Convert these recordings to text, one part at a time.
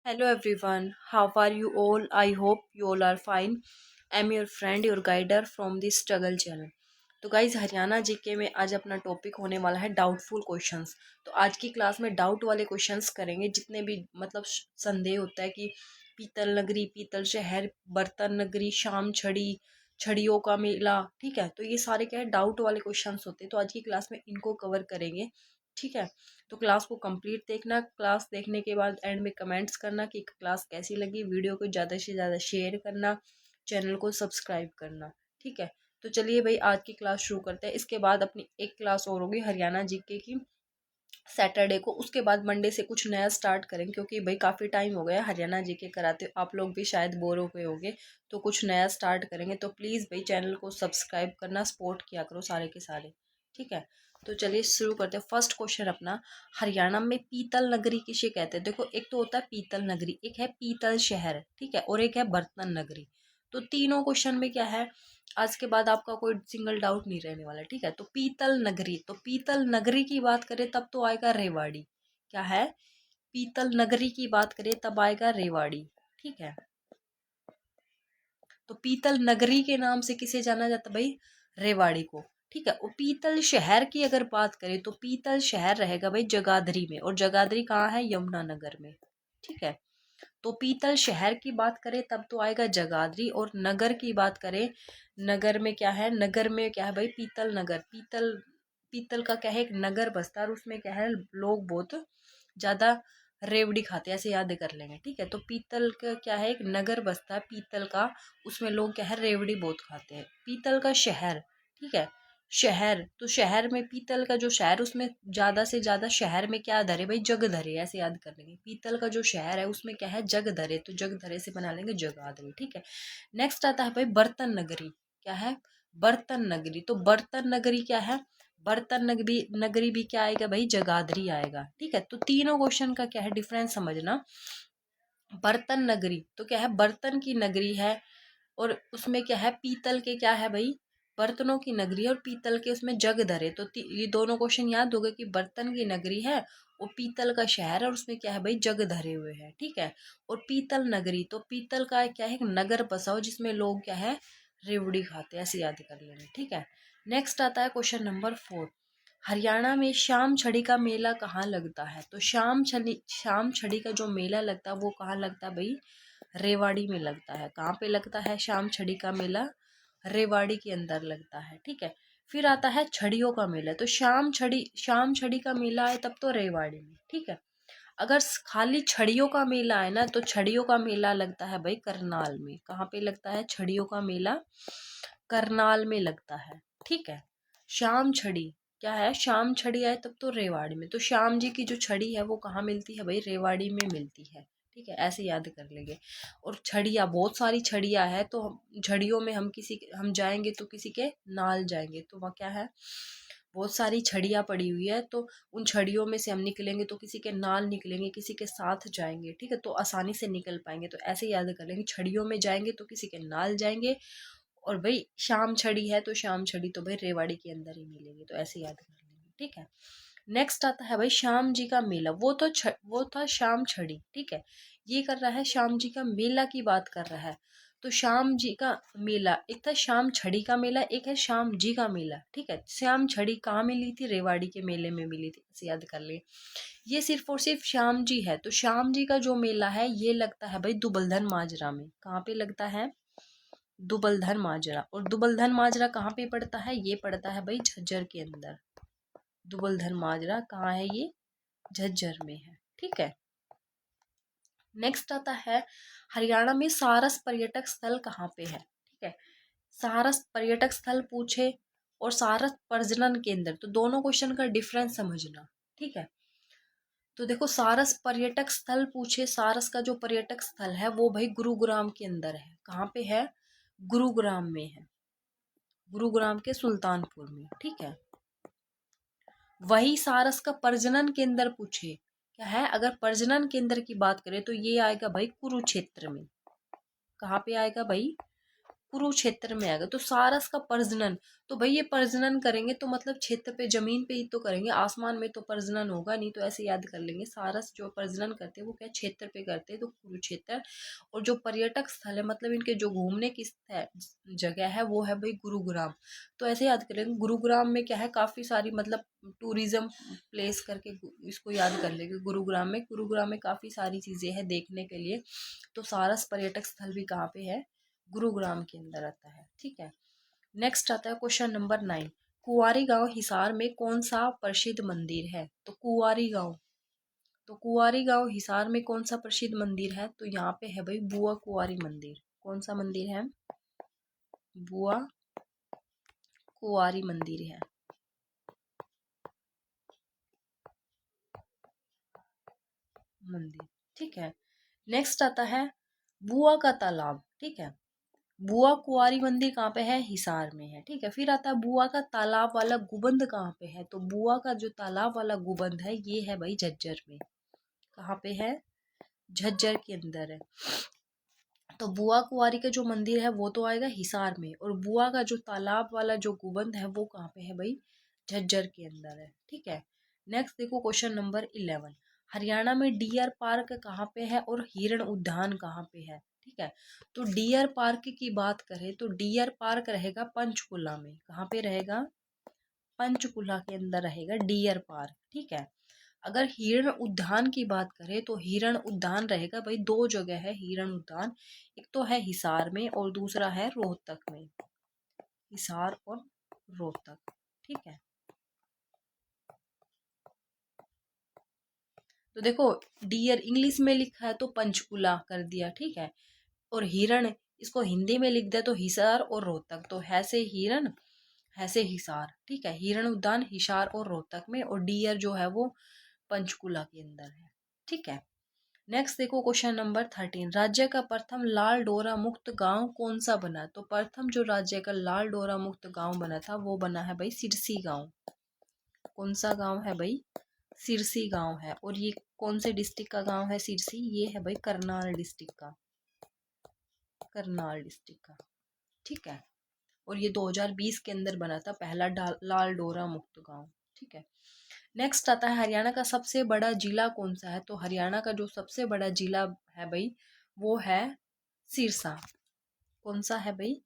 Hello everyone, how are you all? I hope you all are fine. I'm your friend, your guider from the Struggle channel. तो guys Haryana GK में आज अपना topic होने वाला है doubtful questions. तो आज की क्लास में डाउट वाले क्वेश्चंस करेंगे, जितने भी मतलब संदेह होता है कि पीतल नगरी, पीतल शहर, बर्तन नगरी, शाम छड़ी, छड़ियों का मेला, ठीक है। तो ये सारे क्या है, डाउट वाले क्वेश्चंस होते हैं। तो आज की क्लास में इनको कवर करेंगे, ठीक है। तो क्लास को कंप्लीट देखना, क्लास देखने के बाद एंड में कमेंट्स करना कि क्लास कैसी लगी। वीडियो को ज़्यादा से ज़्यादा शेयर करना, चैनल को सब्सक्राइब करना, ठीक है। तो चलिए भाई आज की क्लास शुरू करते हैं। इसके बाद अपनी एक क्लास और होगी हरियाणा जीके की सैटरडे को। उसके बाद मंडे से कुछ नया स्टार्ट करेंगे, क्योंकि भाई काफ़ी टाइम हो गया हरियाणा जीके कराते, आप लोग भी शायद बोर हो गए होंगे। तो कुछ नया स्टार्ट करेंगे, तो प्लीज़ भाई चैनल को सब्सक्राइब करना, सपोर्ट किया करो सारे के सारे, ठीक है। तो चलिए शुरू करते हैं। फर्स्ट क्वेश्चन अपना, हरियाणा में पीतल नगरी किसे कहते हैं। देखो, एक तो होता है पीतल नगरी, एक है पीतल शहर, ठीक है, और एक है बर्तन नगरी। तो तीनों क्वेश्चन में क्या है, आज के बाद आपका कोई सिंगल डाउट नहीं रहने वाला, ठीक है। तो पीतल नगरी, तो पीतल नगरी की बात करें तब तो आएगा रेवाड़ी। क्या है, पीतल नगरी की बात करें तब आएगा रेवाड़ी, ठीक है। तो पीतल नगरी के नाम से किसे जाना जाता है भाई, रेवाड़ी को, ठीक है। और पीतल शहर की अगर बात करें तो पीतल शहर रहेगा भाई जगाधरी में, और जगाधरी कहाँ है, यमुनानगर में, ठीक है। तो पीतल शहर की बात करें तब तो आएगा जगाधरी, और नगर की बात करें, नगर में क्या है, नगर में क्या है भाई, पीतल नगर। पीतल, पीतल का क्या है, एक नगर बसता है, और उसमें क्या है, लोग बहुत ज्यादा रेवड़ी खाते हैं, ऐसे याद कर लेंगे, ठीक है। तो पीतल का क्या है, एक नगर बसता है पीतल का, उसमें लोग क्या है, रेवड़ी बहुत खाते हैं। पीतल का शहर, ठीक है, शहर, तो शहर में पीतल का जो शहर, उसमें ज्यादा से ज्यादा शहर में क्या धरे भाई, जग धरे, ऐसे याद कर लेंगे। पीतल का जो शहर है उसमें क्या है, जग धरे, तो जग धरे से बना लेंगे जगाधरी, ठीक है। नेक्स्ट आता है भाई बर्तन नगरी। क्या है, बर्तन नगरी, तो बर्तन नगरी क्या है, बर्तन नगरी, नगरी भी क्या आएगा भाई, जगाधरी आएगा, ठीक है। तो तीनों क्वेश्चन का क्या है डिफरेंस समझना। बर्तन नगरी तो क्या है, बर्तन की नगरी है, और उसमें क्या है, पीतल के क्या है भाई, बर्तनों की नगरी है, और पीतल के उसमें जग धरे। तो ये दोनों क्वेश्चन याद हो गए कि बर्तन की नगरी है और पीतल का शहर है, और उसमें क्या है भाई, जग धरे हुए हैं, ठीक है। और पीतल नगरी, तो पीतल का क्या है, एक नगर बसा हो जिसमें लोग क्या है, रेवड़ी खाते हैं, ऐसे याद कर लेंगे, ठीक है। नेक्स्ट आता है क्वेश्चन नंबर 4, हरियाणा में शाम छड़ी का मेला कहाँ लगता है। तो शाम छड़ी का जो मेला लगता है वो कहाँ लगता है भाई, रेवाड़ी में लगता है। कहाँ पे लगता है शाम छड़ी का मेला, रेवाड़ी के अंदर लगता है, ठीक है। फिर आता है छड़ियों का मेला, तो शाम छड़ी का मेला है तब तो रेवाड़ी में, ठीक है। अगर खाली छड़ियों का मेला है ना, तो छड़ियों का मेला लगता है भाई करनाल में। कहाँ पे लगता है छड़ियों का मेला, करनाल में लगता है, ठीक है। शाम छड़ी क्या है, शाम छड़ी आए तब तो रेवाड़ी में। तो श्याम जी की जो छड़ी है वो कहाँ मिलती है भाई, रेवाड़ी में मिलती है, ठीक है, ऐसे याद कर लेंगे। और छड़ियाँ, बहुत सारी छड़ियाँ है, तो छड़ियों में हम जाएंगे तो किसी के नाल जाएंगे, तो वहाँ क्या है, बहुत सारी छड़ियाँ पड़ी हुई है, तो उन छड़ियों में से हम निकलेंगे तो किसी के नाल निकलेंगे, किसी के साथ जाएंगे, ठीक है। तो आसानी से निकल पाएंगे, तो ऐसे याद कर लेंगे, छड़ियों में जाएंगे तो किसी के नाल जाएंगे, और भाई शाम छड़ी है तो शाम छड़ी तो भाई रेवाड़ी के अंदर ही मिलेगी, तो ऐसे याद कर लेंगे, ठीक है। नेक्स्ट आता है भाई श्याम जी का मेला, वो था शाम छड़ी, ठीक है। ये कर रहा है श्याम जी का मेला की बात कर रहा है। तो श्याम जी का मेला, एक था श्याम छड़ी का मेला, एक है श्याम जी का मेला, ठीक है। श्याम छड़ी कहाँ मिली थी, रेवाड़ी के मेले में मिली थी, इसे याद कर ले। ये सिर्फ और सिर्फ श्याम जी है, तो श्याम जी का जो मेला है ये लगता है भाई दुबलधन माजरा में। कहाँ पे लगता है, दुबलधन माजरा। और दुबलधन माजरा कहाँ पे पड़ता है, ये पड़ता है भाई झज्जर के अंदर। दुबलधन माजरा कहाँ है, ये झज्जर में है, ठीक है। नेक्स्ट आता है, हरियाणा में सारस पर्यटक स्थल कहाँ पे है, ठीक है। सारस पर्यटक स्थल पूछे और सारस प्रजनन केंद्र, तो दोनों क्वेश्चन का डिफरेंस समझना, ठीक है। तो देखो, सारस पर्यटक स्थल पूछे, सारस का जो पर्यटक स्थल है वो भाई गुरुग्राम के अंदर है। कहाँ पे है, गुरुग्राम में है, गुरुग्राम के सुल्तानपुर में, ठीक है। वही सारस का प्रजनन केंद्र पूछे, क्या है, अगर प्रजनन केंद्र की बात करें तो ये आएगा भाई कुरुक्षेत्र में। कहाँ पे आएगा भाई, कुरुक्षेत्र में आएगा। तो सारस का प्रजनन, तो भाई ये प्रजनन करेंगे तो मतलब क्षेत्र पे, जमीन पे ही तो करेंगे, आसमान में तो प्रजनन होगा नहीं। तो ऐसे याद कर लेंगे, सारस जो प्रजनन करते हैं वो क्या क्षेत्र पे करते हैं, तो कुरुक्षेत्र। और जो पर्यटक स्थल है मतलब इनके जो घूमने की जगह है वो है भाई गुरुग्राम। तो ऐसे याद करेंगे, गुरुग्राम में क्या है, काफ़ी सारी मतलब टूरिज्म प्लेस करके इसको याद कर लेंगे। गुरुग्राम में काफ़ी सारी चीज़ें हैं देखने के लिए। तो सारस पर्यटक स्थल भी कहाँ पे है, गुरुग्राम के अंदर आता है। ठीक है, नेक्स्ट आता है क्वेश्चन नंबर 9। कुंवारी गांव हिसार में कौन सा प्रसिद्ध मंदिर है। तो कुंवारी गांव हिसार में कौन सा प्रसिद्ध मंदिर है, तो यहाँ पे है भाई बुआ कुंवारी मंदिर। कौन सा मंदिर है, बुआ कुंवारी मंदिर है। मंदिर, ठीक है। नेक्स्ट आता है बुआ का तालाब। ठीक है, बुआ कुंवारी मंदिर कहाँ पे है, हिसार में है। ठीक है, फिर आता है बुआ का तालाब वाला गुबंद कहाँ पे है। तो बुआ का जो तालाब वाला गुबंद है ये है भाई झज्जर में। कहाँ पे है, झज्जर के अंदर है। तो बुआ कुंवारी का जो मंदिर है वो तो आएगा हिसार में, और बुआ का जो तालाब वाला जो गुबंद है वो कहाँ पे है भाई, झज्जर के अंदर है। ठीक है, नेक्स्ट देखो क्वेश्चन नंबर 11। हरियाणा में डियर पार्क कहाँ पे है और हिरण उद्यान कहाँ पे है। ठीक है, तो डियर पार्क की बात करें तो डियर पार्क रहेगा पंचकुला में। कहाँ पे रहेगा, पंचकुला के अंदर रहेगा डियर पार्क। ठीक है, अगर हिरण उद्यान की बात करें तो हिरण उद्यान रहेगा भाई, दो जगह है हिरण उद्यान, एक तो है हिसार में और दूसरा है रोहतक में। हिसार और रोहतक। ठीक है, तो देखो डियर इंग्लिश में लिखा है तो पंचकुला कर दिया। ठीक है, और हिरण इसको हिंदी में लिख दिया तो हिसार और रोहतक। तो है से हिरण, है से हिसार। ठीक है, हिरण उद्यान हिसार और रोहतक में, और डियर जो है वो पंचकुला के अंदर है। ठीक है, नेक्स्ट देखो क्वेश्चन नंबर 13। राज्य का प्रथम लाल डोरा मुक्त गांव कौन सा बना। तो प्रथम जो राज्य का लाल डोरा मुक्त गांव बना था वो बना है भाई सिरसी गांव। कौन सा गांव है भाई, सिरसी गांव है। और ये कौन से डिस्ट्रिक्ट का गांव है सिरसी, ये है भाई करनाल डिस्ट्रिक्ट का, करनाल डिस्ट्रिक्ट का। ठीक है, और ये 2020 के अंदर बना था पहला लाल डोरा मुक्त गांव। ठीक है, नेक्स्ट आता है हरियाणा का सबसे बड़ा जिला कौन सा है। तो हरियाणा का जो सबसे बड़ा जिला है भाई वो है सिरसा। कौन सा है भाई,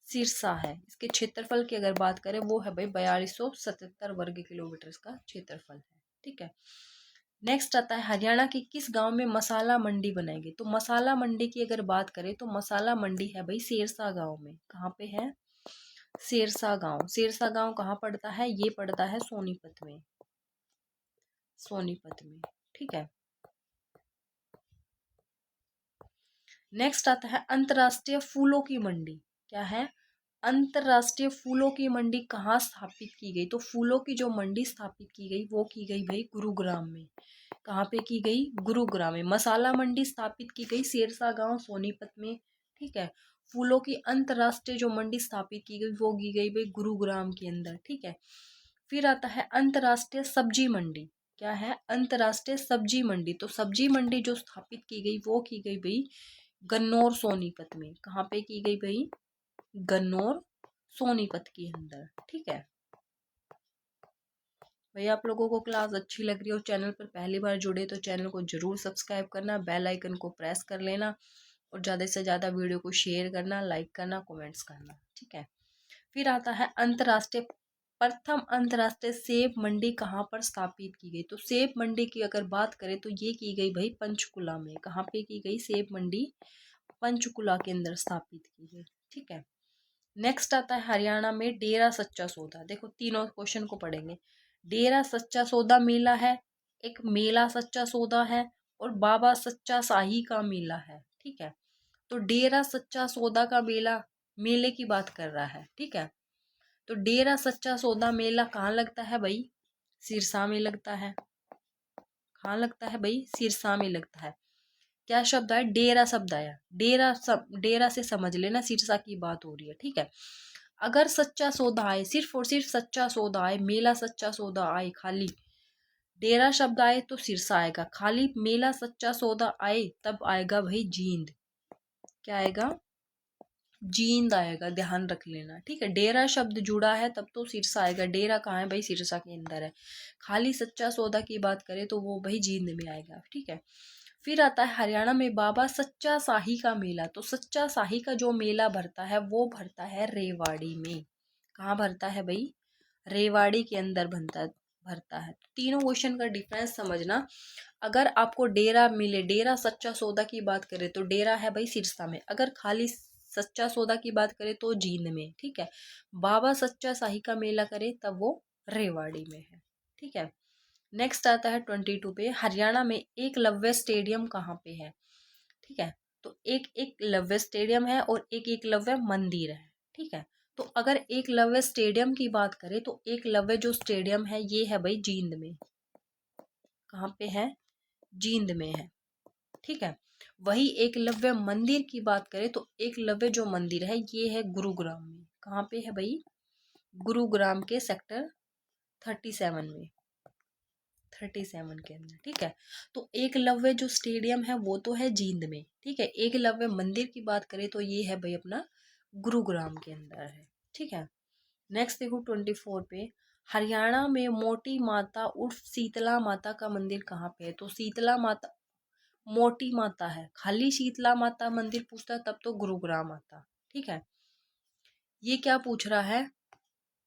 सिरसा है। इसके क्षेत्रफल की अगर बात करें वो है भाई 4277 वर्ग किलोमीटर इसका क्षेत्रफल है। ठीक है, नेक्स्ट आता है हरियाणा के किस गांव में मसाला मंडी बनाएंगे। तो मसाला मंडी की अगर बात करें तो मसाला मंडी है भाई सिरसा गांव में। कहाँ पे है, सिरसा गांव। सिरसा गांव कहाँ पड़ता है, ये पड़ता है सोनीपत में, सोनीपत में। ठीक है, नेक्स्ट आता है अंतरराष्ट्रीय फूलों की मंडी। क्या है, अंतरराष्ट्रीय फूलों की मंडी कहाँ स्थापित की गई। तो फूलों की जो मंडी स्थापित की गई वो की गई भाई गुरुग्राम में। कहाँ पे की गई, गुरुग्राम में। मसाला मंडी स्थापित की गई सिरसा गांव सोनीपत में। ठीक है, फूलों की अंतरराष्ट्रीय जो मंडी स्थापित की गई वो की गई भाई गुरुग्राम के अंदर। ठीक है, फिर आता है अंतरराष्ट्रीय सब्जी मंडी। क्या है, अंतरराष्ट्रीय सब्जी मंडी। तो सब्जी मंडी जो स्थापित की गई वो की गई भाई गन्नौर सोनीपत में। कहाँ पे की गई भाई, गन्नौर सोनीपत के अंदर। ठीक है, भैया आप लोगों को क्लास अच्छी लग रही हो, चैनल पर पहली बार जुड़े तो चैनल को जरूर सब्सक्राइब करना, बेल आइकन को प्रेस कर लेना, और ज़्यादा से ज़्यादा वीडियो को शेयर करना, लाइक करना, कमेंट्स करना। ठीक है, फिर आता है अंतर्राष्ट्रीय, प्रथम अंतर्राष्ट्रीय सेब मंडी कहाँ पर स्थापित की गई। तो सेब मंडी की अगर बात करें तो ये की गई भाई पंचकुला में। कहाँ पे की गई, सेब मंडी पंचकुला के अंदर स्थापित की गई। ठीक है, नेक्स्ट आता है हरियाणा में डेरा सच्चा सौदा। देखो तीनों क्वेश्चन को पढ़ेंगे। डेरा सच्चा सौदा मेला है, एक मेला सच्चा सौदा है, और बाबा सच्चा शाही का मेला है। ठीक है, तो डेरा सच्चा सौदा का मेला, मेले की बात कर रहा है। ठीक है, तो डेरा सच्चा सौदा मेला कहाँ लगता है भाई, सिरसा में लगता है। कहाँ लगता है भाई, सिरसा में लगता है। क्या शब्द आया, डेरा शब्द आया। डेरा से समझ लेना सिरसा की बात हो रही है। ठीक है, अगर सच्चा सौदा आए, सिर्फ और सिर्फ सच्चा सौदा आए, मेला सच्चा सौदा आए, खाली डेरा शब्द आए तो सिरसा आएगा, खाली मेला सच्चा सौदा आए तब आएगा भाई जींद। क्या आएगा, जींद आएगा, ध्यान रख लेना, ठीक है। डेरा शब्द जुड़ा है तब तो सिरसा आएगा। डेरा कहाँ है भाई? सिरसा के अंदर है। खाली सच्चा सौदा की बात करें तो वो भाई जींद में आएगा, ठीक है। फिर आता है हरियाणा में बाबा सच्चा शाही का मेला। तो सच्चा शाही का जो मेला भरता है वो भरता है रेवाड़ी में। कहाँ भरता है भाई? रेवाड़ी के अंदर भरता है। तीनों क्वेश्चन का डिफरेंस समझना। अगर आपको डेरा मिले, डेरा सच्चा सौदा की बात करें तो डेरा है भाई सिरसा में। अगर खाली सच्चा सौदा की बात करें तो जींद में, ठीक है। बाबा सच्चा शाही का मेला करे तब वो रेवाड़ी में है, ठीक है। नेक्स्ट आता है 22 पे, हरियाणा में एकलव्य स्टेडियम कहाँ पे है? ठीक है। तो एक एकलव्य स्टेडियम है और एक एकलव्य मंदिर है, ठीक है। तो अगर एकलव्य स्टेडियम की बात करें तो एकलव्य जो स्टेडियम है ये है भाई जींद में। कहाँ पे है? जींद में है, ठीक है। वही एकलव्य मंदिर की बात करें तो एकलव्य जो मंदिर है ये है गुरुग्राम में। कहाँ पे है भाई? गुरुग्राम के सेक्टर 37 में, 37 के अंदर, ठीक है। तो एकलव्य जो स्टेडियम है वो तो है जींद में, ठीक है। एकलव्य मंदिर की बात करें तो ये है भाई अपना गुरुग्राम के अंदर है, ठीक है। नेक्स्ट देखो 24 पे, हरियाणा में मोटी माता उर्फ शीतला माता का मंदिर कहाँ पे है? तो शीतला माता मोटी माता है। खाली शीतला माता मंदिर पूछता तब तो गुरुग्राम आता, ठीक है। ये क्या पूछ रहा है?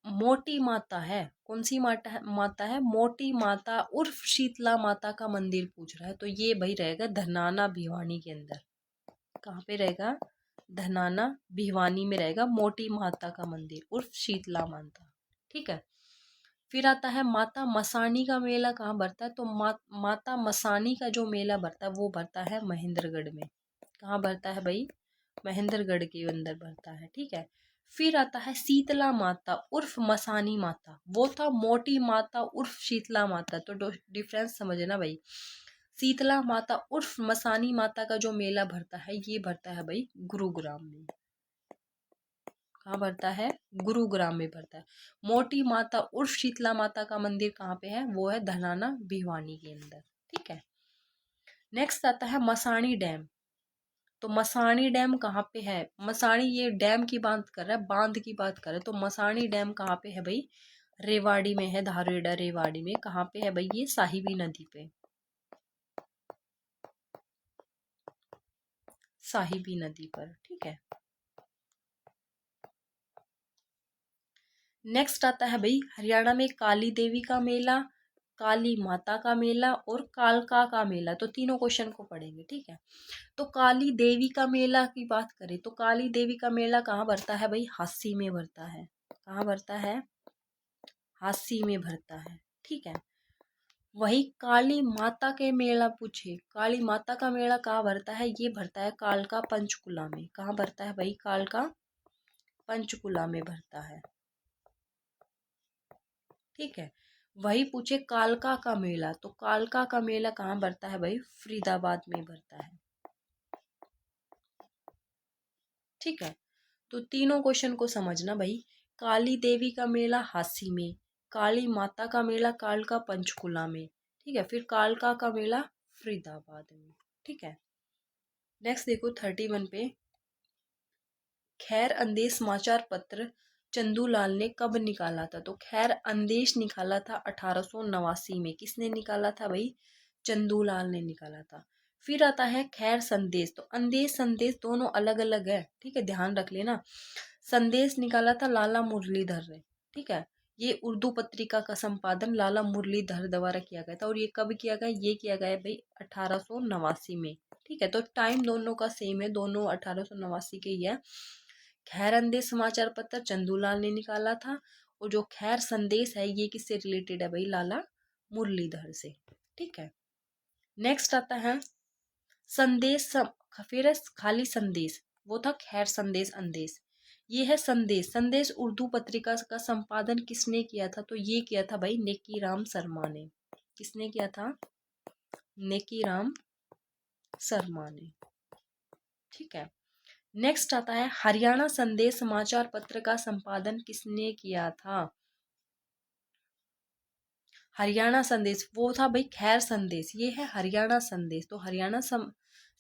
मोटी माता है। कौन सी माता है? मोटी माता उर्फ शीतला माता का मंदिर पूछ रहा है। तो ये भाई रहेगा धनाना भिवानी के अंदर। कहाँ पे रहेगा? धनाना भिवानी में रहेगा मोटी माता का मंदिर उर्फ शीतला माता, ठीक है। फिर आता है माता मसानी का मेला कहाँ भरता है? तो माता मसानी का जो मेला भरता है वो भरता है महेंद्रगढ़ में। कहाँ भरता है भाई? महेंद्रगढ़ के अंदर भरता है, ठीक है। फिर आता है शीतला माता उर्फ मसानी माता। वो था मोटी माता उर्फ शीतला माता। तो डिफरेंस समझना भाई। शीतला माता उर्फ मसानी माता का जो मेला भरता है ये भरता है भाई गुरुग्राम में। कहाँ भरता है? गुरुग्राम में भरता है। मोटी माता उर्फ शीतला माता का मंदिर कहाँ पे है? वो है धनाना भिवानी के अंदर, ठीक है। नेक्स्ट आता है मसानी डैम। तो मसानी डैम कहाँ पे है? मसानी ये डैम की बात कर रहा है, बांध की बात कर रहा है। तो मसानी डैम कहाँ पे है भाई? रेवाड़ी में है, धारेड़ा रेवाड़ी में। कहाँ पे है भाई? ये साहिबी नदी पे, साहिबी नदी पर, ठीक है। नेक्स्ट आता है भाई हरियाणा में काली देवी का मेला, काली माता का मेला और कालका का मेला। तो तीनों क्वेश्चन को पढ़ेंगे, ठीक है। तो काली देवी का मेला की बात करें तो काली देवी का मेला कहाँ भरता है भाई? हांसी में भरता है। कहाँ भरता है? हांसी में भरता है, ठीक है। वही काली माता के मेला पूछे, काली माता का मेला कहाँ भरता है? ये भरता है कालका पंचकुला में। कहाँ भरता है भाई? कालका पंचकुला में भरता है, ठीक है। वही पूछे कालका का मेला, तो कालका का मेला कहाँ भरता है भाई? फरीदाबाद में भरता है, ठीक है। तो तीनों क्वेश्चन को समझना भाई। काली देवी का मेला हांसी में, काली माता का मेला कालका पंचकुला में, ठीक है। फिर कालका का मेला फरीदाबाद में, ठीक है। नेक्स्ट देखो 31 पे, खैर अंदेश समाचार पत्र चंदूलाल ने कब निकाला था? तो खैर अंदेश निकाला था 1889 में। किसने निकाला था भाई? चंदूलाल ने निकाला था। फिर आता है खैर संदेश। तो अंदेश संदेश दोनों अलग अलग है, ठीक है, ध्यान रख लेना। संदेश निकाला था लाला मुरलीधर ने, ठीक है। ये उर्दू पत्रिका का संपादन लाला मुरलीधर द्वारा किया गया था। और ये कब किया गया? ये किया गया भाई 1889 में, ठीक है। तो टाइम दोनों का सेम है, दोनों 1889 के ही है। खैर अंदेश समाचार पत्र चंदूलाल ने निकाला था और जो खैर संदेश है ये किससे रिलेटेड है भाई? लाला मुरलीधर से, ठीक है। नेक्स्ट आता है संदेश फिर है खाली संदेश, वो था खैर संदेश अंदेश। ये है संदेश। संदेश उर्दू पत्रिका का संपादन किसने किया था? तो ये किया था भाई नेकी राम शर्मा ने। किसने किया था? नेकी राम शर्मा ने, ठीक है। नेक्स्ट आता है हरियाणा संदेश समाचार पत्र का संपादन किसने किया था? हरियाणा संदेश वो था भाई खैर संदेश। ये है हरियाणा संदेश। तो हरियाणा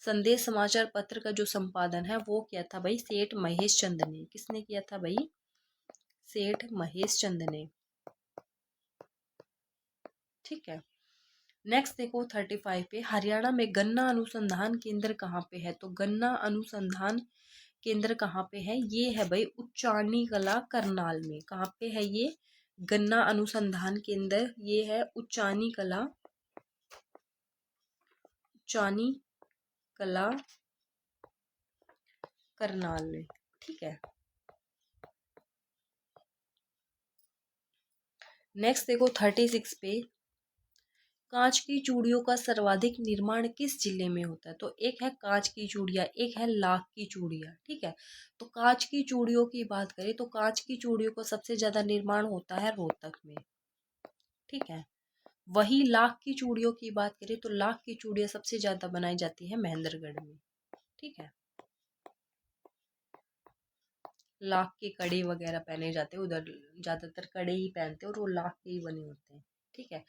संदेश समाचार पत्र का जो संपादन है वो किया था भाई सेठ महेश चंद ने। किसने किया था भाई? सेठ महेश चंद ने। ठीक है। नेक्स्ट देखो 35 पे, हरियाणा में गन्ना अनुसंधान केंद्र कहाँ पे है? तो गन्ना अनुसंधान केंद्र कहाँ पे है? ये है भाई उच्चानी कला करनाल में। कहाँ पे है ये गन्ना अनुसंधान केंद्र? ये है उच्चानी कला, उच्चानी कला करनाल में। ठीक है। नेक्स्ट देखो 36 पे, कांच की चूड़ियों का सर्वाधिक निर्माण किस जिले में होता है? तो एक है कांच की चूड़ियाँ, एक है लाख की चूड़ियाँ। ठीक है। तो कांच की चूड़ियों की बात करें तो कांच की चूड़ियों का सबसे ज्यादा निर्माण होता है रोहतक में। ठीक है। वही लाख की चूड़ियों की बात करें तो लाख की चूड़ियाँ सबसे ज्यादा बनाई जाती है महेंद्रगढ़ में। ठीक है। लाख के कड़े वगैरह पहने जाते हैं उधर, ज्यादातर कड़े ही पहनते हैं और वो लाख के ही बने होते हैं। ठीक है।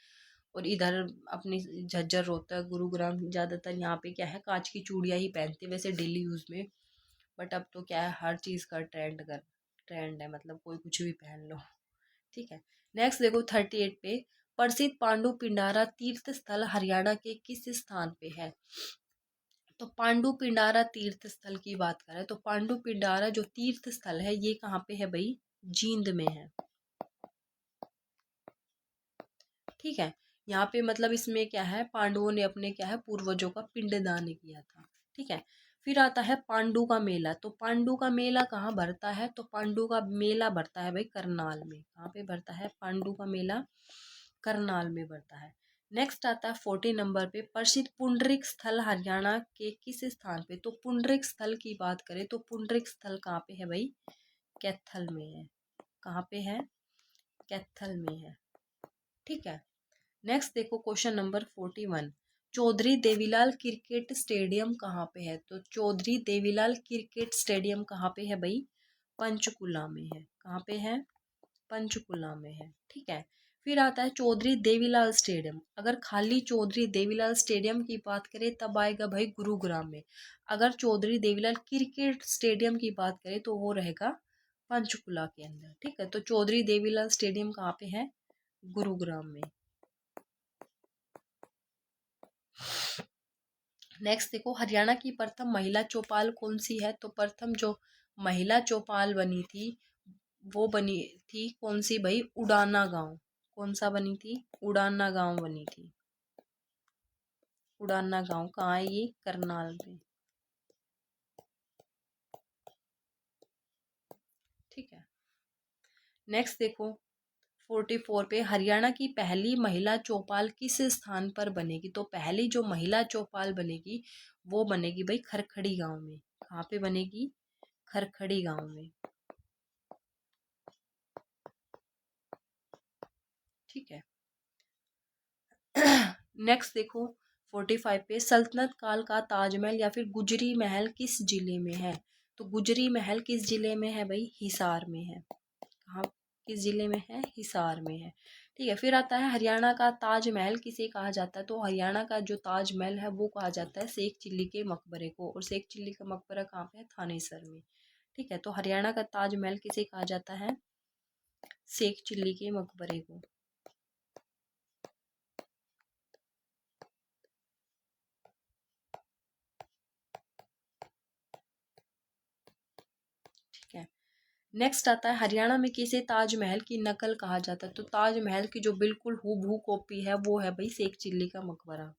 और इधर अपनी झज्जर, रोहतक, गुरुग्राम, ज्यादातर यहाँ पे क्या है कांच की चूड़ियाँ ही पहनते हैं वैसे डेली यूज में। बट अब तो क्या है हर चीज का ट्रेंड है, मतलब कोई कुछ भी पहन लो। ठीक है। नेक्स्ट देखो 38 पे, प्रसिद्ध पांडु पिंडारा तीर्थ स्थल हरियाणा के किस स्थान पे है? तो पांडु पिंडारा तीर्थ स्थल की बात करें तो पांडु पिंडारा जो तीर्थ स्थल है ये कहाँ पे है भाई? जींद में है। ठीक है। यहाँ पे मतलब इसमें क्या है पांडवों ने अपने क्या है पूर्वजों का पिंडदान किया था। ठीक है। फिर आता है पांडु का मेला। तो पांडु का मेला कहाँ भरता है? तो पांडु का मेला भरता है भाई करनाल में। कहाँ पे भरता है पांडु का मेला? करनाल में भरता है। नेक्स्ट आता है 40 नंबर पे, प्रसिद्ध पुंडरिक स्थल हरियाणा के किस स्थान पे? तो पुंडरिक स्थल की बात करें तो पुंडरिक स्थल कहाँ पे है भाई? कैथल में है। कहाँ पे है? कैथल में है। ठीक है। नेक्स्ट देखो question number 41, Chaudhary Devilal cricket stadium कहाँ पे है? तो चौधरी देवीलाल क्रिकेट स्टेडियम कहाँ पे है भाई? पंचकुला में है। कहाँ पे है? पंचकुला में है। ठीक है। फिर आता है चौधरी देवीलाल स्टेडियम। अगर खाली चौधरी देवीलाल स्टेडियम की बात करें तब आएगा भाई गुरुग्राम में। अगर चौधरी देवीलाल क्रिकेट स्टेडियम की बात करें तो वो रहेगा पंचकुला के अंदर। ठीक है। तो चौधरी देवीलाल स्टेडियम कहाँ पे है? गुरुग्राम में। नेक्स्ट देखो हरियाणा की प्रथम महिला चौपाल कौन सी है? तो प्रथम जो महिला चौपाल बनी थी वो बनी थी कौन सी भाई? उडाना गांव। कौन सा बनी थी? उडाना गांव बनी थी। उडाना गांव कहाँ है ये? करनाल में। ठीक है। नेक्स्ट देखो 44 पे, हरियाणा की पहली महिला चौपाल किस स्थान पर बनेगी? तो पहली जो महिला चौपाल बनेगी वो बनेगी भाई खरखड़ी गांव में। कहाँ पे बनेगी? खरखड़ी गांव में। ठीक है। नेक्स्ट देखो 45 पे, सल्तनत काल का ताजमहल या फिर गुजरी महल किस जिले में है? तो गुजरी महल किस जिले में है भाई? हिसार में है। कहाँ? किस जिले में है? हिसार में है। ठीक है। फिर आता है हरियाणा का ताजमहल किसे कहा जाता है? तो हरियाणा का जो ताजमहल है वो कहा जाता है शेख चिल्ली के मकबरे को। और शेख चिल्ली का मकबरा कहाँ पे है? थानेसर में। ठीक है। तो हरियाणा का ताजमहल किसे कहा जाता है? शेख चिल्ली के मकबरे को। ठीक है। नेक्स्ट आता है हरियाणा में किसे ताजमहल की नकल कहा जाता है? तो ताजमहल की जो बिल्कुल हूबहू कॉपी है वो है भाई शेख चिल्ली का मकबरा।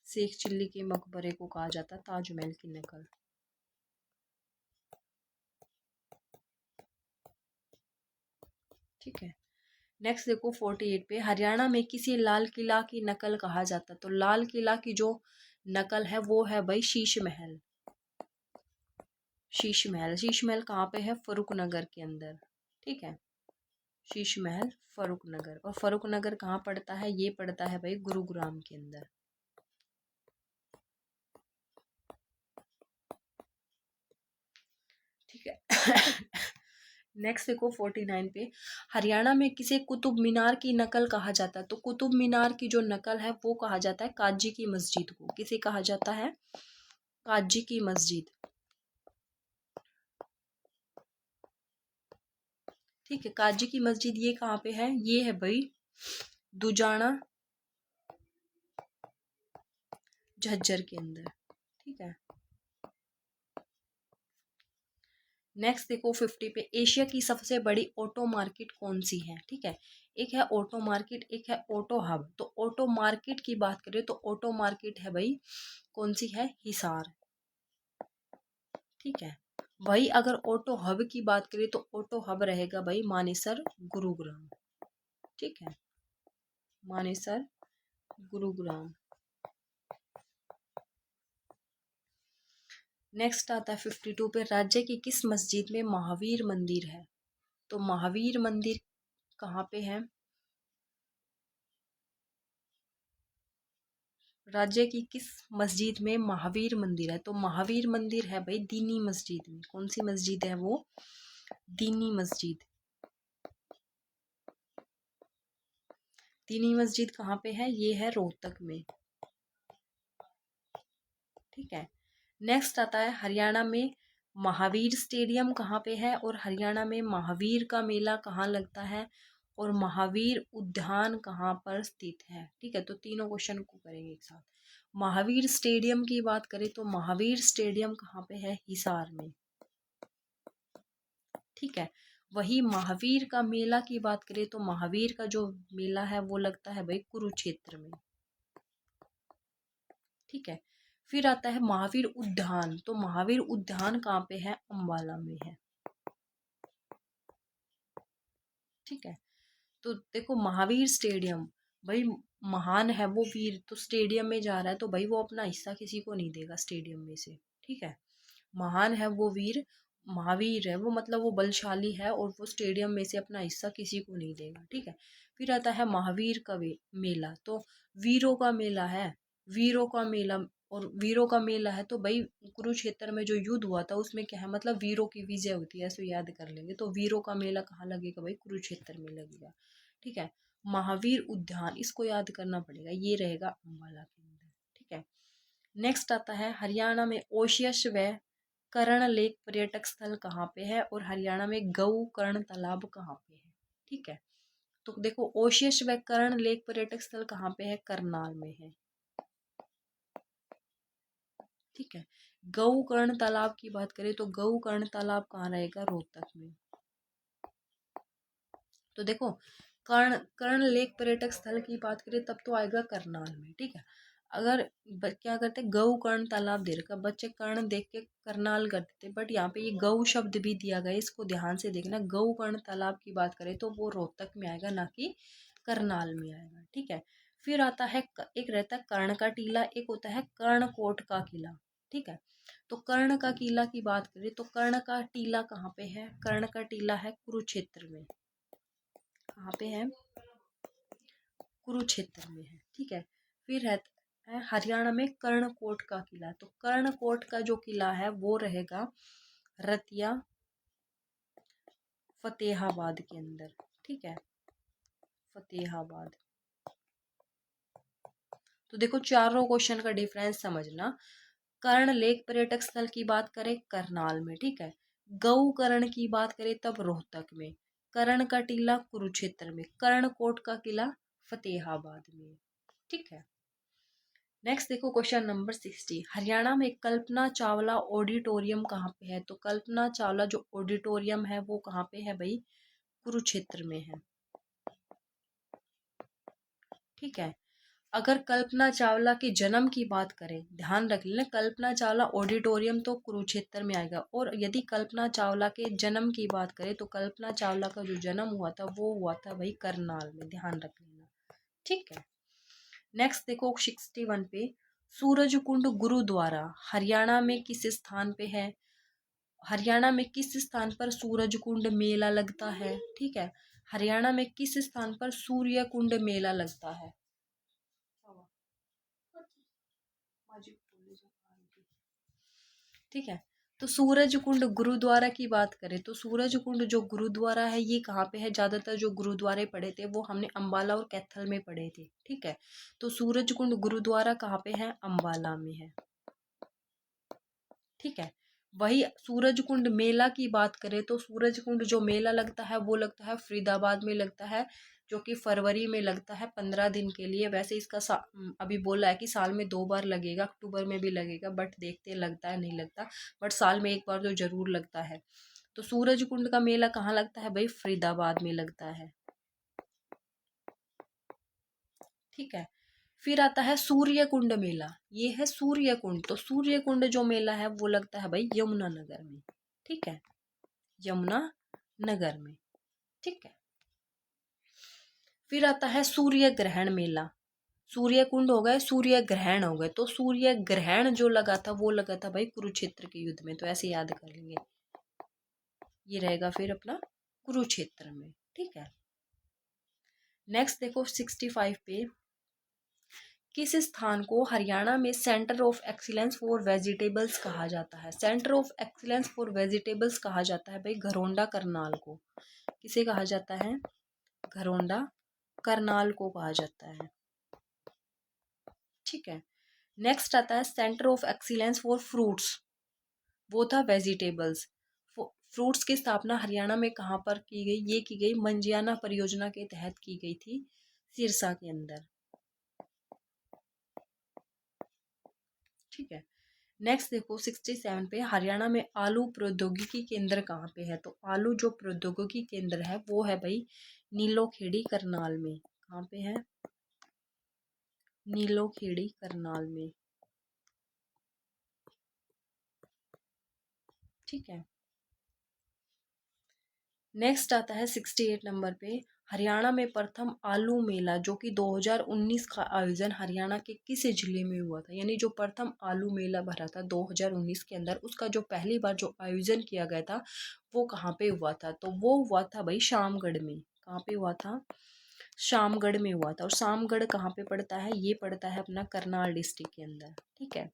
शेख चिल्ली के मकबरे को कहा जाता है ताजमहल की नकल। ठीक है। नेक्स्ट देखो 48 पे, हरियाणा में किसी लाल किला की नकल कहा जाता है? तो लाल किला की जो नकल है वो है भाई शीश महल। शीश महल, शीश महल कहाँ पे है? फरुख नगर के अंदर। ठीक है। शीश महल फरुख नगर। और फरुख नगर कहाँ पड़ता है? ये पड़ता है भाई गुरुग्राम के अंदर। ठीक है। नेक्स्ट देखो 49 पे, हरियाणा में किसे कुतुब मीनार की नकल कहा जाता है? तो कुतुब मीनार की जो नकल है वो कहा जाता है काजी की मस्जिद को। किसे कहा जाता है? काजी की मस्जिद। ठीक है, काजी की मस्जिद ये कहाँ पे है? ये है भाई दुजाना झज्जर के अंदर। ठीक है, नेक्स्ट देखो 50 पे, एशिया की सबसे बड़ी ऑटो मार्केट कौन सी है? ठीक है, एक है ऑटो मार्केट, एक है ऑटो हब। तो ऑटो मार्केट की बात करें तो ऑटो मार्केट है भाई कौन सी है? हिसार। ठीक है, वही अगर ऑटो हब की बात करें तो ऑटो हब रहेगा भाई मानेसर गुरुग्राम। ठीक है, मानेसर गुरुग्राम। नेक्स्ट आता है 52 पे, राज्य की किस मस्जिद में महावीर मंदिर है? तो महावीर मंदिर कहाँ पे है? राज्य की किस मस्जिद में महावीर मंदिर है? तो महावीर मंदिर है भाई दीनी मस्जिद में। कौन सी मस्जिद है वो? दीनी मस्जिद। दीनी मस्जिद कहाँ पे है? ये है रोहतक में। ठीक है, नेक्स्ट आता है हरियाणा में महावीर स्टेडियम कहाँ पे है? और हरियाणा में महावीर का मेला कहाँ लगता है? और महावीर उद्यान कहाँ पर स्थित है? ठीक है, तो तीनों क्वेश्चन को करेंगे एक साथ। महावीर स्टेडियम की बात करें तो महावीर स्टेडियम कहाँ पे है? हिसार में। ठीक है, वही महावीर का मेला की बात करें तो महावीर का जो मेला है वो लगता है भाई कुरुक्षेत्र में। ठीक है, फिर आता है महावीर उद्यान। तो महावीर उद्यान कहाँ पे है? अम्बाला में है। ठीक है, तो देखो महावीर स्टेडियम, भाई महान है वो वीर, तो स्टेडियम में जा रहा है तो भाई वो अपना हिस्सा किसी को नहीं देगा स्टेडियम में से। ठीक है, महान है वो वीर, महावीर है वो, मतलब वो बलशाली है और वो स्टेडियम में से अपना हिस्सा किसी को नहीं देगा। ठीक है, फिर आता है महावीर का मेला। तो वीरों का मेला है, वीरों का मेला। और वीरों का मेला है तो भाई कुरुक्षेत्र में जो युद्ध हुआ था उसमें क्या है, मतलब वीरों की विजय होती है, ऐसे याद कर लेंगे। तो वीरों का मेला कहाँ लगेगा भाई? कुरुक्षेत्र में लगेगा। ठीक है, महावीर उद्यान इसको याद करना पड़ेगा, ये रहेगा अम्बाला के अंदर। ठीक है, नेक्स्ट आता है हरियाणा में ओशियस व कर्ण लेक पर्यटक स्थल कहाँ पे है? और हरियाणा में गऊ कर्ण तालाब कहाँ पे है? ठीक है, तो देखो ओशियस व कर्ण लेक पर्यटक स्थल कहाँ पे है? करनाल में है। ठीक है, गऊ कर्ण तालाब की बात करें तो गऊ कर्ण तालाब कहाँ रहेगा? रोहतक में। तो देखो कर्ण कर्ण लेक पर्यटक स्थल की बात करें तब तो आएगा करनाल में। ठीक है, अगर क्या करते गऊ कर्ण तालाब दे रखा, बच्चे कर्ण देख के करनाल कर देते, बट यहाँ पे ये गऊ शब्द भी दिया गया है, इसको ध्यान से देखना। गऊ कर्ण तालाब की बात करें तो वो रोहतक में आएगा, ना कि करनाल में आएगा। ठीक है, फिर आता है एक रहता है कर्ण का टीला, एक होता है कर्णकोट का किला। ठीक है, तो कर्ण का किला की बात करें तो कर्ण का टीला कहाँ पे है? कर्ण का टीला है कुरुक्षेत्र में। कहाँ पे है? कुरुक्षेत्र में है। ठीक है, फिर है हरियाणा में कर्णकोट का किला। तो कर्णकोट का जो किला है वो रहेगा रतिया फतेहाबाद के अंदर। ठीक है, फतेहाबाद। तो देखो चारों क्वेश्चन का डिफरेंस समझना। कर्ण लेक पर्यटक स्थल की बात करें करनाल में। ठीक है, गऊ कर्ण की बात करें तब रोहतक में, कर्ण का टीला कुरुक्षेत्र में, कर्णकोट का किला फतेहाबाद में। ठीक है, नेक्स्ट देखो क्वेश्चन नंबर 60, हरियाणा में कल्पना चावला ऑडिटोरियम कहाँ पे है? तो कल्पना चावला जो ऑडिटोरियम है वो कहाँ पे है भाई? कुरुक्षेत्र में है। ठीक है, अगर कल्पना चावला के जन्म की बात करें, ध्यान रख लेना, कल्पना चावला ऑडिटोरियम तो कुरुक्षेत्र में आएगा, और यदि कल्पना चावला के जन्म की बात करें तो कल्पना चावला का जो जन्म हुआ था वो हुआ था भाई करनाल में, ध्यान रख लेना। ठीक है, नेक्स्ट देखो 61 पे, सूरज कुंड गुरुद्वारा हरियाणा में किस स्थान पे है? हरियाणा में किस स्थान पर सूरज कुंड मेला लगता है? ठीक है, हरियाणा में किस स्थान पर सूर्य कुंड मेला लगता है? ठीक है, तो सूरज कुंड गुरुद्वारा की बात करें तो सूरज कुंड जो गुरुद्वारा है ये कहाँ पे है? ज़्यादातर जो गुरुद्वारे पढ़े थे वो हमने अम्बाला और कैथल में पढ़े थे, ठीक है। तो सूरज कुंड गुरुद्वारा कहाँ पे है? अम्बाला में है, ठीक है। वही सूरज कुंड मेला की बात करें तो सूरज कुंड जो मेला लगता है वो लगता है फरीदाबाद में लगता है, जो कि फरवरी में लगता है 15 दिन के लिए। वैसे इसका अभी बोला है कि साल में 2 बार लगेगा, अक्टूबर में भी लगेगा, बट देखते लगता है नहीं लगता, बट साल में एक बार तो जरूर लगता है। तो सूरज कुंड का मेला कहाँ लगता है भाई? फरीदाबाद में लगता है, ठीक है। फिर आता है सूर्य कुंड मेला, ये है सूर्य कुंड। तो सूर्य कुंड जो मेला है वो लगता है भाई यमुनानगर में, ठीक है, यमुना नगर में, ठीक है। फिर आता है सूर्य ग्रहण मेला। सूर्य कुंड हो गए, सूर्य ग्रहण हो गए। तो सूर्य ग्रहण जो लगा था वो लगा था भाई कुरुक्षेत्र के युद्ध में, तो ऐसे याद कर लेंगे, ये रहेगा फिर अपना कुरुक्षेत्र में, ठीक है। नेक्स्ट देखो 65 पे, किस स्थान को हरियाणा में centre of excellence for vegetables कहा जाता है? Centre of excellence for vegetables कहा जाता है भाई घरोंडा करनाल को। किसे कहा जाता है? घरोंडा करनाल को कहा जाता है, ठीक है। नेक्स्ट आता है centre of excellence for fruits, वो था वेजिटेबल्स। फ्रूट्स की स्थापना हरियाणा में कहाँ पर की गई? ये की गई मंजियाना परियोजना के तहत की गई थी, सिरसा के अंदर, ठीक है। नेक्स्ट देखो 67 पे, हरियाणा में आलू प्रौद्योगिकी केंद्र कहाँ पे है? तो आलू जो प्रौद्योगिकी केंद्र है वो है भाई नीलोखेड़ी करनाल में। कहाँ पे है? नीलोखेड़ी करनाल में, ठीक है। नेक्स्ट आता है 68 नंबर पे, हरियाणा में प्रथम आलू मेला जो कि 2019 का आयोजन हरियाणा के किस जिले में हुआ था? यानी जो प्रथम आलू मेला भरा था 2019 के अंदर, उसका जो पहली बार जो आयोजन किया गया था वो कहाँ पे हुआ था? तो वो हुआ था भाई शामगढ़ में। कहाँ पे हुआ था? शामगढ़ में हुआ था। और शामगढ़ कहाँ पे पड़ता है? ये पड़ता है अपना करनाल डिस्ट्रिक्ट के अंदर, ठीक है।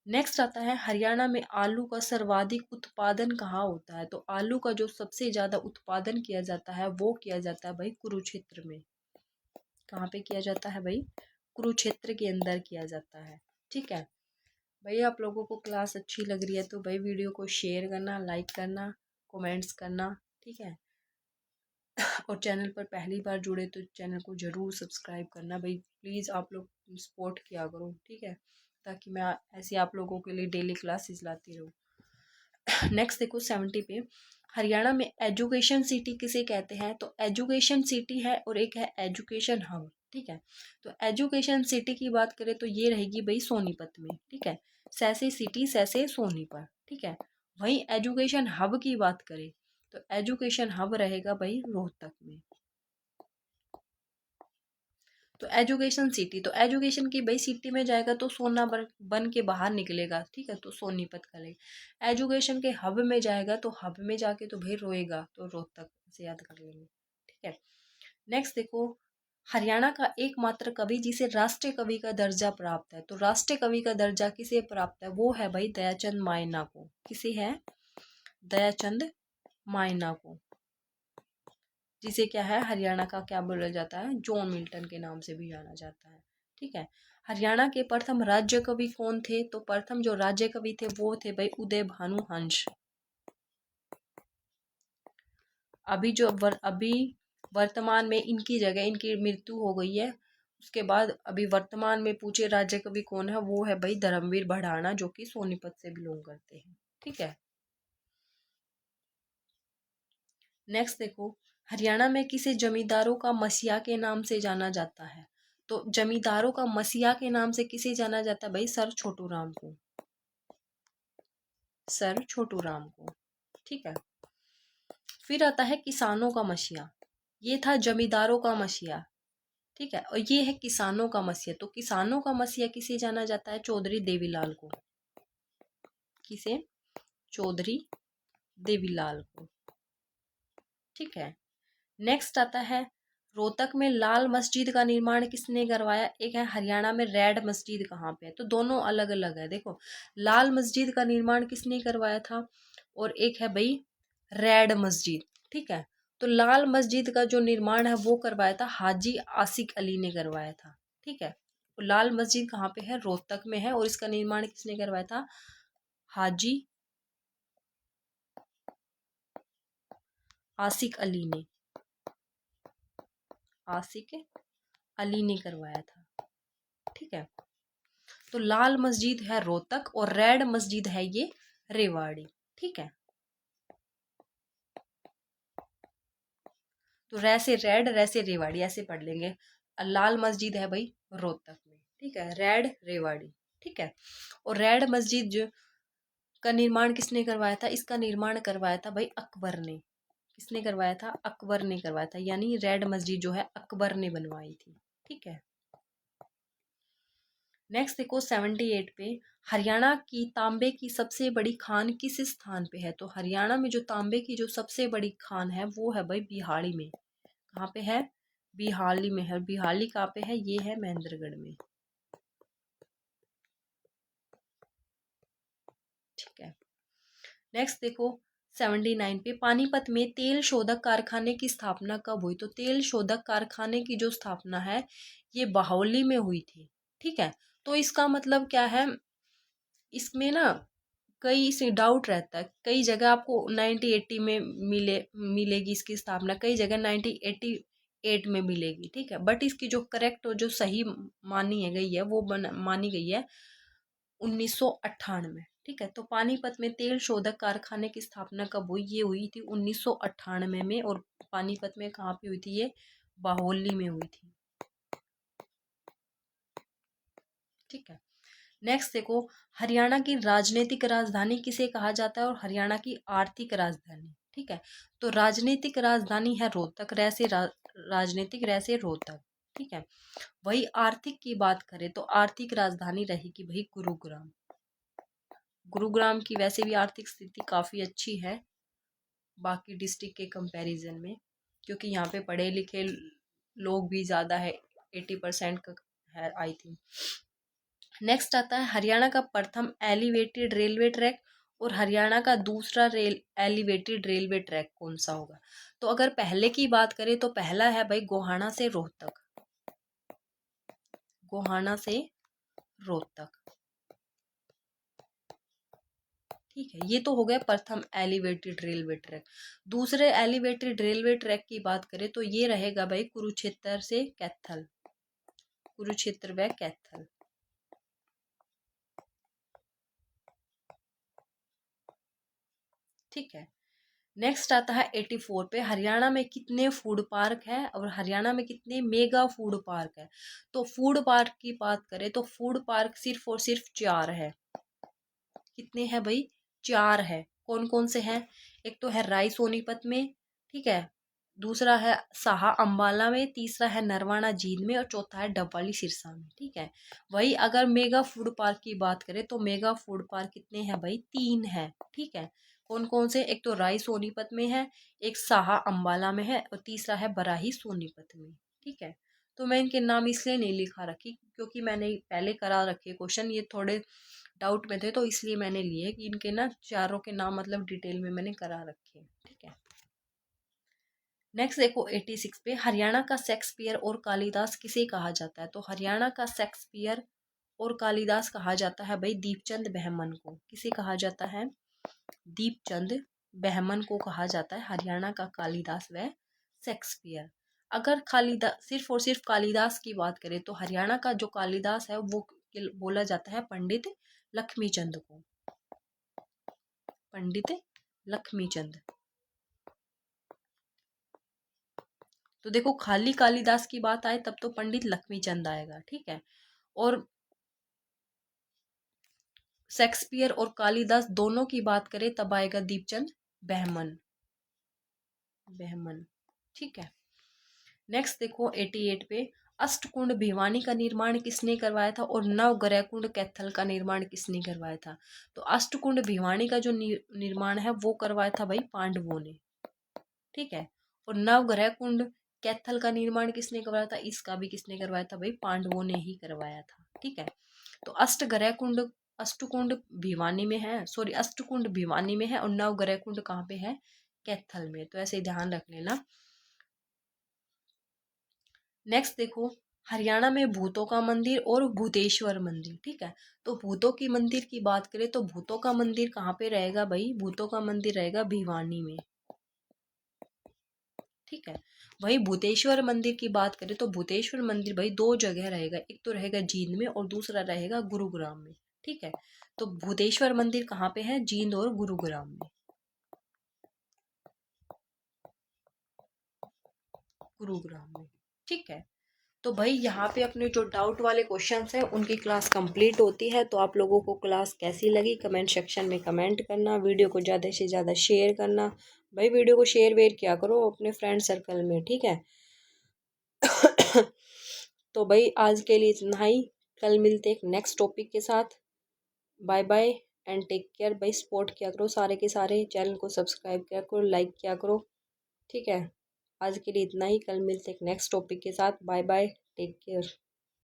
नेक्स्ट आता है हरियाणा में आलू का सर्वाधिक उत्पादन कहाँ होता है? तो आलू का जो सबसे ज्यादा उत्पादन किया जाता है वो किया जाता है भाई कुरुक्षेत्र में। कहाँ पे किया जाता है भाई? कुरुक्षेत्र के अंदर किया जाता है, ठीक है। भाई आप लोगों को क्लास अच्छी लग रही है तो भाई वीडियो को शेयर करना, लाइक करना, कमेंट्स करना, ठीक है। और चैनल पर पहली बार जुड़े तो चैनल को ज़रूर सब्सक्राइब करना भाई, प्लीज़ आप लोग सपोर्ट किया करो, ठीक है, ताकि मैं ऐसी आप लोगों के लिए डेली क्लासेस लाती रहूँ। नेक्स्ट देखो 70 पे, हरियाणा में एजुकेशन सिटी किसे कहते हैं? तो एजुकेशन सिटी है और एक है एजुकेशन हब, ठीक है। तो एजुकेशन सिटी की बात करें तो ये रहेगी भाई सोनीपत में, ठीक है। सैसे सिटी सैसे सोनीपत, ठीक है। वहीं एजुकेशन हब की बात करें तो एजुकेशन हब रहेगा भाई रोहतक में। तो एजुकेशन सिटी, तो एजुकेशन की भाई सिटी में जाएगा तो सोना बन के बाहर निकलेगा, ठीक है, तो सोनीपत करेगा। एजुकेशन के हब में जाएगा तो हब में जाके तो भाई रोएगा, तो रोहतक से याद कर लेंगे, ठीक है। नेक्स्ट देखो, हरियाणा का एकमात्र कवि जिसे राष्ट्रीय कवि का दर्जा प्राप्त है, तो राष्ट्रीय कवि का दर्जा किसे प्राप्त है? वो है भाई दयाचंद मायना को। किसे है? दयाचंद मायना को, जिसे क्या है हरियाणा का क्या बोला जाता है? जॉन मिल्टन के नाम से भी जाना जाता है, ठीक है। हरियाणा के प्रथम राज्य कवि कौन थे? तो प्रथम जो राज्य कवि थे वो थे भाई उदय भानु हंस। अभी वर्तमान में इनकी जगह, इनकी मृत्यु हो गई है, उसके बाद अभी वर्तमान में पूछे राज्य कवि कौन है, वो है भाई धर्मवीर भड़ाना, जो कि सोनीपत से बिलोंग करते हैं, ठीक है। नेक्स्ट देखो, हरियाणा में किसे जमींदारों का मसीहा के नाम से जाना जाता है? तो जमींदारों का मसीहा के नाम से किसे जाना जाता है भाई? सर छोटू राम को, सर छोटू राम को, ठीक है। फिर आता है किसानों का मसीहा, ये था जमींदारों का मसीहा, ठीक है, और ये है किसानों का मसीहा। तो किसानों का मसीहा किसे जाना जाता है? चौधरी देवीलाल को। किसे? चौधरी देवीलाल को, ठीक है। नेक्स्ट आता है रोहतक में लाल मस्जिद का निर्माण किसने करवाया? एक है हरियाणा में रेड मस्जिद कहाँ पे है, तो दोनों अलग अलग है। देखो, लाल मस्जिद का निर्माण किसने करवाया था और एक है भाई रेड मस्जिद। ठीक है, तो लाल मस्जिद का जो निर्माण है वो करवाया था हाजी आसिक अली ने करवाया था। ठीक है, तो लाल मस्जिद कहाँ पे है? रोहतक में है, और इसका निर्माण किसने करवाया था? हाजी आसिक अली ने, आसिक अली ने करवाया था। ठीक है, तो लाल मस्जिद है रोहतक और रेड मस्जिद है ये रेवाड़ी। ठीक है, तो रैसे रेड रैसे रेवाड़ी ऐसे पढ़ लेंगे। लाल मस्जिद है भाई रोहतक में, ठीक है, रेड रेवाड़ी। ठीक है, और रेड मस्जिद जो का निर्माण किसने करवाया था? इसका निर्माण करवाया था भाई अकबर ने। किसने करवाया था? अकबर ने करवाया था, यानी रेड मस्जिद जो है अकबर ने बनवाई थी। ठीक है, नेक्स्ट देखो 78 पे, हरियाणा की तांबे की सबसे बड़ी खान किस स्थान पे है? तो हरियाणा में जो तांबे की जो सबसे बड़ी खान है वो है भाई बिहाड़ी में। कहाँ पे है? बिहाली में है। बिहाली कहाँ पे है? ये है महेंद्रगढ़ में। ठीक है, नेक्स्ट देखो 79 पे, पानीपत में तेल शोधक कारखाने की स्थापना कब हुई? तो तेल शोधक कारखाने की जो स्थापना है ये बाहोली में हुई थी। ठीक है, तो इसका मतलब क्या है, इसमें ना कई से डाउट रहता है, कई जगह आपको 1980 में मिलेगी इसकी स्थापना, कई जगह 1988 में मिलेगी। ठीक है, बट इसकी जो करेक्ट और जो सही मानी है गई है वो मानी गई है 1998। ठीक है, तो पानीपत में तेल शोधक कारखाने की स्थापना कब हुई? ये हुई थी 1998 में, और पानीपत में कहाँ पे हुई थी? ये बाहोली में हुई थी। ठीक है, नेक्स्ट देखो, हरियाणा की राजनीतिक राजधानी किसे कहा जाता है और हरियाणा की आर्थिक राजधानी? ठीक है, तो राजनीतिक राजधानी है रोहतक, राजनीतिक रैसे रोहतक। ठीक है, वही आर्थिक की बात करें तो आर्थिक राजधानी रहेगी भाई गुरुग्राम। गुरुग्राम की वैसे भी आर्थिक स्थिति काफ़ी अच्छी है बाकी डिस्ट्रिक्ट के कंपैरिजन में, क्योंकि यहाँ पे पढ़े लिखे लोग भी ज़्यादा है, 80% का है आई थिंक। नेक्स्ट आता है हरियाणा का प्रथम एलिवेटेड रेलवे ट्रैक और हरियाणा का दूसरा एलिवेटेड रेलवे ट्रैक कौन सा होगा? तो अगर पहले की बात करें तो पहला है भाई गोहाना से रोहतक। गोहाना से रोहतक। ठीक है, ये तो हो गया प्रथम एलिवेटेड रेलवे ट्रैक। दूसरे एलिवेटेड रेलवे ट्रैक की बात करें तो ये रहेगा भाई कुरुक्षेत्र से कैथल। कुरुक्षेत्र व कैथल। ठीक है, नेक्स्ट आता है 84 पे, हरियाणा में कितने फूड पार्क है और हरियाणा में कितने मेगा फूड पार्क है? तो फूड पार्क की बात करें तो फूड पार्क सिर्फ और सिर्फ 4 है। कितने हैं भाई? 4 है। कौन कौन से हैं? एक तो है राय सोनीपत में। ठीक है, दूसरा है साहा अंबाला में, तीसरा है नरवाना जींद में और चौथा है डबवाली सिरसा में। ठीक है, वही अगर मेगा फूड पार्क की बात करें तो मेगा फूड पार्क कितने हैं भाई? 3 है। ठीक है, कौन कौन से? एक तो राय सोनीपत में है, एक साहा अंबाला में है और तीसरा है बराही सोनीपत में। ठीक है, तो मैं इनके नाम इसलिए नहीं लिखा रखी क्योंकि मैंने पहले करा रखे क्वेश्चन, ये थोड़े डाउट में थे तो इसलिए मैंने लिए कि इनके ना चारों के नाम मतलब डिटेल में मैंने करा रखे हैं। ठीक है, नेक्स्ट देखो 86 पे, हरियाणा का शेक्सपियर और कालिदास किसे कहा जाता है? तो हरियाणा का शेक्सपियर और कालिदास कहा जाता है भाई दीपचंद बहमन को। किसे कहा जाता है? दीपचंद बहमन को कहा जाता है हरियाणा का कालिदास व शेक्सपियर। अगर कालिदास सिर्फ और सिर्फ कालिदास की बात करें तो हरियाणा का जो कालिदास है वो बोला जाता है पंडित लक्ष्मीचंद को। पंडित लक्ष्मीचंद। तो देखो, खाली कालिदास की बात आए तब तो पंडित लक्ष्मीचंद आएगा। ठीक है, और शेक्सपियर और कालिदास दोनों की बात करें तब आएगा दीपचंद बहमन। बहमन। ठीक है, नेक्स्ट देखो 88 पे, अष्टकुंड भिवानी का निर्माण किसने करवाया था और नवग्रह कुंड कैथल का निर्माण किसने करवाया था? तो अष्टकुंड भिवानी का जो निर्माण है वो करवाया था भाई पांडवों ने। ठीक है, और नवग्रह कुंड कैथल का निर्माण किसने करवाया था? इसका भी किसने करवाया था भाई? पांडवों ने ही करवाया था। ठीक है, तो अष्टग्रह कुंड, अष्टकुंड भिवानी में है, सॉरी अष्टकुंड भिवानी में है, और नवग्रह कुंड कहाँ पे है? कैथल में। तो ऐसे ध्यान रख लेना। नेक्स्ट देखो, हरियाणा में भूतों का मंदिर और भूतेश्वर मंदिर। ठीक है, तो भूतों की मंदिर की बात करें तो भूतों का मंदिर कहाँ पे रहेगा भाई? भूतों का मंदिर रहेगा भिवानी में। ठीक है, वही भूतेश्वर मंदिर की बात करें तो भूतेश्वर मंदिर भाई दो जगह रहेगा, एक तो रहेगा जींद में और दूसरा रहेगा गुरुग्राम में। ठीक है, तो भूतेश्वर मंदिर कहाँ पे है? जींद और गुरुग्राम में। गुरुग्राम में। ठीक है, तो भाई यहाँ पे अपने जो डाउट वाले क्वेश्चंस हैं उनकी क्लास कंप्लीट होती है। तो आप लोगों को क्लास कैसी लगी कमेंट सेक्शन में कमेंट करना, वीडियो को ज़्यादा से ज़्यादा शेयर करना। भाई वीडियो को शेयर वेयर क्या करो अपने फ्रेंड सर्कल में। ठीक है तो भाई आज के लिए इतना ही, कल मिलते एक नेक्स्ट टॉपिक के साथ। Bye bye and take care. भाई सपोर्ट किया करो सारे के सारे, चैनल को सब्सक्राइब किया करो, लाइक किया करो। ठीक है, आज के लिए इतना ही, कल मिलते एक नेक्स्ट टॉपिक के साथ। Bye bye, take care.